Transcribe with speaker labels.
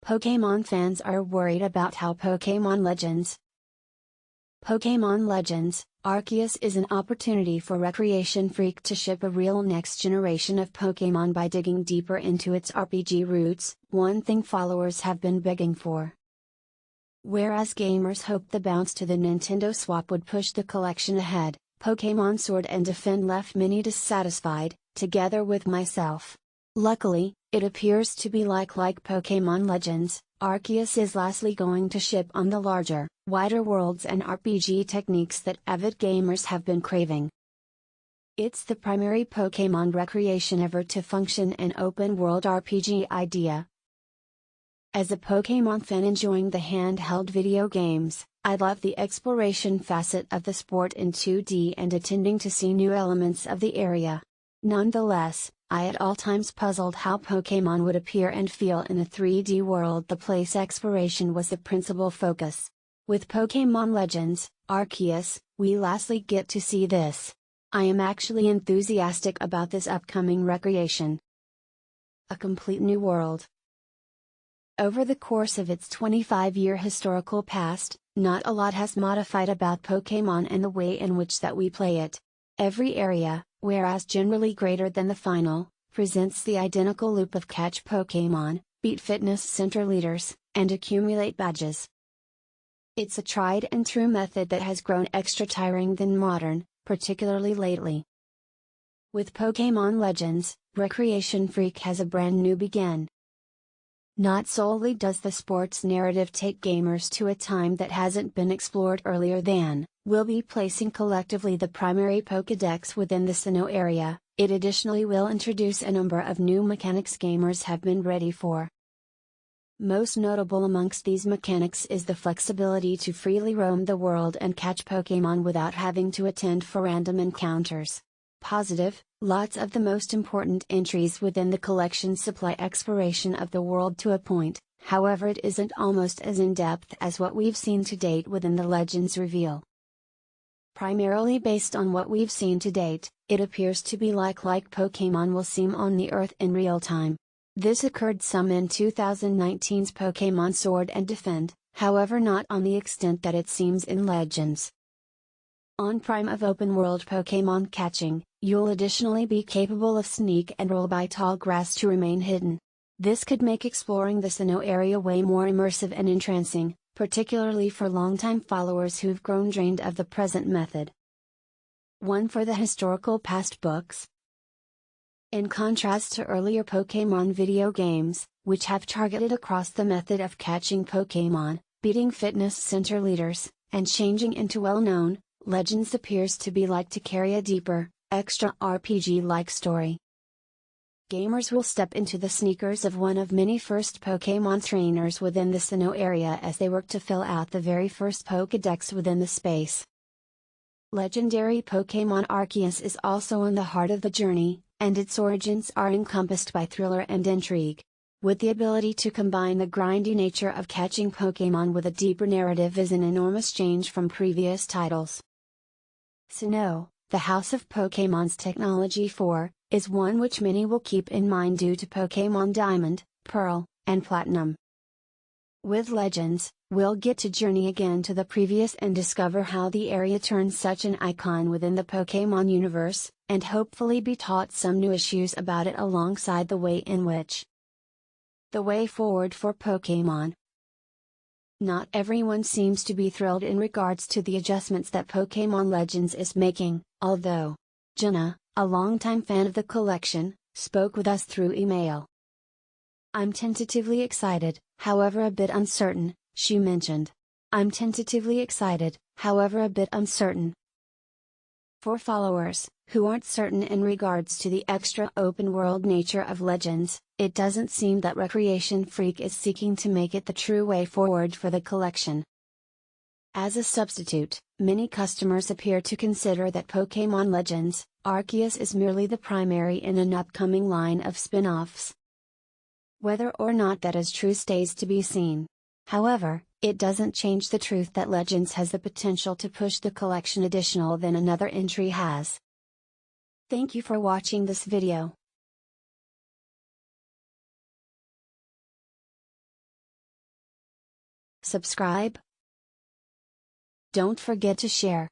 Speaker 1: Pokémon fans are worried about how Pokémon Legends Arceus is an opportunity for Recreation Freak to ship a real next generation of Pokémon by digging deeper into its RPG roots, one thing followers have been begging for. Whereas gamers hoped the bounce to the Nintendo swap would push the collection ahead, Pokémon Sword and Defend left many dissatisfied, together with myself. Luckily, it appears to be like Pokémon Legends, Arceus is lastly going to ship on the larger, wider worlds and RPG techniques that avid gamers have been craving. It's the primary Pokémon recreation ever to function an open-world RPG idea. As a Pokémon fan enjoying the handheld video games, I love the exploration facet of the sport in 2D and attending to see new elements of the area. Nonetheless, I at all times puzzled how Pokémon would appear and feel in a 3D world. The place exploration was the principal focus. With Pokémon Legends Arceus, we lastly get to see this. I am actually enthusiastic about this upcoming recreation. A complete new world. Over the course of its 25-year historical past, not a lot has modified about Pokémon and the way in which that we play it. Every area, whereas generally greater than the final, presents the identical loop of catch Pokémon, beat fitness center leaders, and accumulate badges. It's a tried and true method that has grown extra tiring than modern, particularly lately. With Pokémon Legends, Recreation Freak has a brand new begin. Not solely does the sports narrative take gamers to a time that hasn't been explored earlier than, we'll be placing collectively the primary Pokédex within the Sinnoh area, it additionally will introduce a number of new mechanics gamers have been ready for. Most notable amongst these mechanics is the flexibility to freely roam the world and catch Pokémon without having to attend for random encounters. Positive, lots of the most important entries within the collection supply exploration of the world to a point, however it isn't almost as in-depth as what we've seen to date within the Legends reveal. Primarily based on what we've seen to date, it appears to be like Pokémon will seem on the Earth in real time. This occurred some in 2019's Pokémon Sword and Defend, however not on the extent that it seems in Legends. On Prime of open-world Pokémon catching, you'll additionally be capable of sneak and roll by tall grass to remain hidden. This could make exploring the Sinnoh area way more immersive and entrancing, particularly for longtime followers who've grown drained of the present method. One for the historical past books. In contrast to earlier Pokémon video games, which have targeted across the method of catching Pokémon, beating fitness center leaders, and changing into well-known, Legends appears to be like to carry a deeper, extra RPG-like story. Gamers will step into the sneakers of one of many first Pokémon trainers within the Sinnoh area as they work to fill out the very first Pokédex within the space. Legendary Pokémon Arceus is also in the heart of the journey, and its origins are encompassed by thriller and intrigue. With the ability to combine the grindy nature of catching Pokémon with a deeper narrative is an enormous change from previous titles. Sinnoh, the House of Pokémon's technology is one which many will keep in mind due to Pokémon Diamond, Pearl, and Platinum. With Legends, we'll get to journey again to the previous and discover how the area turns such an icon within the Pokémon universe, and hopefully be taught some new issues about it alongside the way in which the way forward for Pokémon. Not everyone seems to be thrilled in regards to the adjustments that Pokémon Legends is making, although Jenna, a longtime fan of the collection, spoke with us through email. "I'm tentatively excited, however a bit uncertain," she mentioned. "I'm tentatively excited, however a bit uncertain." For followers, who aren't certain in regards to the extra open-world nature of Legends, it doesn't seem that Recreation Freak is seeking to make it the true way forward for the collection. As a substitute, many customers appear to consider that Pokémon Legends Arceus is merely the primary in an upcoming line of spin-offs. Whether or not that is true stays to be seen. However, it doesn't change the truth that Legends has the potential to push the collection additional than another entry has. Thank you for watching this video. Subscribe. Don't forget to share.